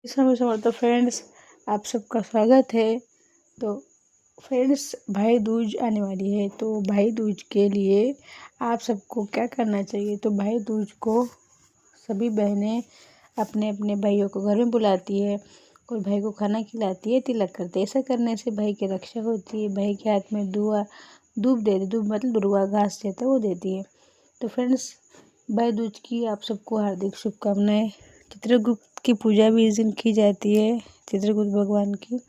समय समय तो फ्रेंड्स, आप सबका स्वागत है। तो फ्रेंड्स, भाई दूज आने वाली है, तो भाई दूज के लिए आप सबको क्या करना चाहिए। तो भाई दूज को सभी बहनें अपने अपने भाइयों को घर में बुलाती है और भाई को खाना खिलाती है, तिलक करते हैं। ऐसा करने से भाई की रक्षा होती है। भाई के हाथ में दूब मतलब दुर्वा घास देता है, वो देती है। तो फ्रेंड्स, भाई दूज की आप सबको हार्दिक शुभकामनाएं। चित्रगुप्त की पूजा भी इस दिन की जाती है, चित्रगुप्त भगवान की।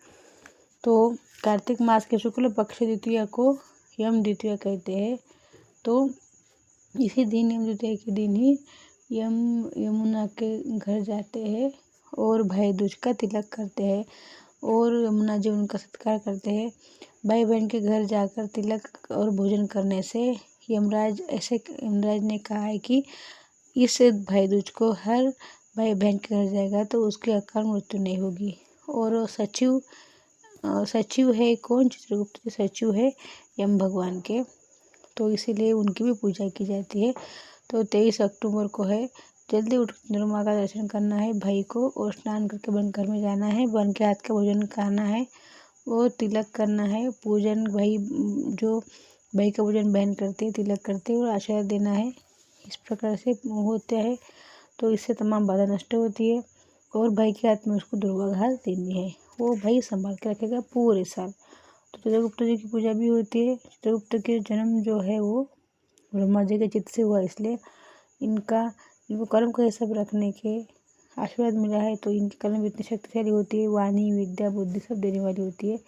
तो कार्तिक मास के शुक्ल पक्ष द्वितीया को यम द्वितीया कहते हैं। तो इसी दिन यम द्वितीया के दिन ही यमुना के घर जाते हैं और भाई दूज का तिलक करते हैं और यमुना जी उनका सत्कार करते हैं। भाई बहन के घर जाकर तिलक और भोजन करने से यमराज ने कहा है कि इस भाई दूज को हर भाई बहन के घर जाएगा तो उसकी अकाल मृत्यु नहीं होगी। और सचिव है कौन? चित्रगुप्त के सचिव है यम भगवान के, तो इसीलिए उनकी भी पूजा की जाती है। तो 23 अक्टूबर को है। जल्दी उठ चंद्रमा का दर्शन करना है भाई को और स्नान करके बन घर में जाना है। बन के हाथ का भोजन खाना है और तिलक करना है। पूजन जो भाई का पूजन बहन करते हैं, तिलक करते हैं और आशीर्वाद देना है। इस प्रकार से होता है। तो इससे तमाम बाधा नष्ट होती है और भाई के हाथ में उसको दुर्वा घास देनी है, वो भाई संभाल के रखेगा पूरे साल। तो चित्रगुप्त जी की पूजा भी होती है। चित्रगुप्त के जन्म जो है वो ब्रह्मा जी के चित्त से हुआ, इसलिए इनको कर्म का हिसाब रखने के आशीर्वाद मिला है। तो इनकी कलम भी इतनी शक्तिशाली होती है, वाणी विद्या बुद्धि सब देने वाली होती है।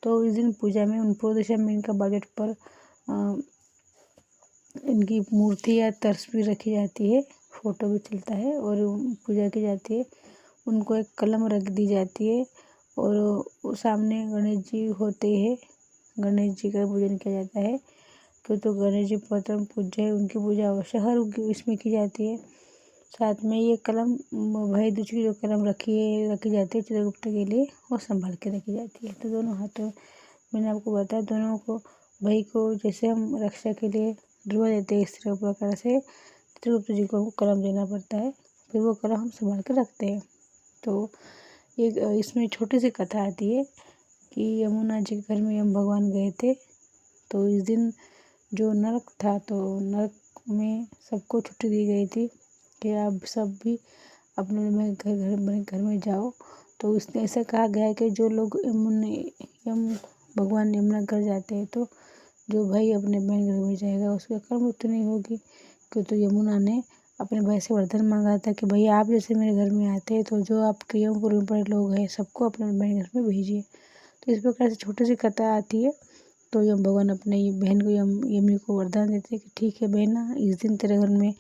तो इस दिन पूजा में पूरे दिशा में इनका बजट पर इनकी मूर्ति या तस्वीर रखी जाती है, फोटो भी चलता है और पूजा की जाती है। उनको एक कलम रख दी जाती है और सामने गणेश जी होते हैं। गणेश जी का पूजन किया जाता है क्यों? तो गणेश जी परम पूज्य है, उनकी पूजा अवश्य हर इसमें की जाती है। साथ में ये कलम भाई दूज की जो कलम रखी जाती है चित्रगुप्त के लिए, वो संभाल के रखी जाती है। तो दोनों हाथों मैंने आपको बताया, दोनों को भाई को जैसे हम रक्षा के लिए ध्रुव देते हैं, इस तरह प्रकार से चित्रगुप्त जी को कलम देना पड़ता है, फिर वो कलम हम संभाल कर रखते हैं। तो एक इसमें छोटी सी कथा आती है कि यमुना जी के घर में यम भगवान गए थे। तो इस दिन जो नरक था, तो नरक में सबको छुट्टी दी गई थी कि आप सब भी अपने घर में जाओ। तो इसने ऐसा कहा गया है कि जो लोग यम भगवान यमुना घर जाते हैं, तो जो भाई अपने बहन घर में जाएगा उसकी अकाल मृत्यु नहीं होगी। क्यों? तो यमुना ने अपने भाई से वरदान मांगा था कि भाई आप जैसे मेरे घर में आते हैं, तो जो आपके यमपुर में पड़े लोग हैं सबको अपने बहन घर में भेजिए। तो इस प्रकार से छोटी सी कथा आती है। तो यम भगवान अपने बहन को यमी को वरदान देते हैं कि ठीक है बहना, इस दिन तेरे घर में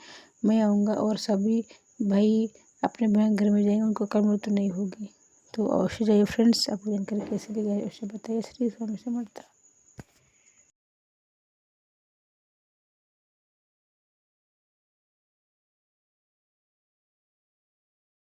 मैं आऊँगा और सभी भाई अपने बहन घर में जाएंगे, उनको अकाल मृत्यु नहीं होगी। तो अवश्य जाइए फ्रेंड्स, आपको जानकारी कैसी लगी अवश्य बताइए। श्री स्वामी समर्थ।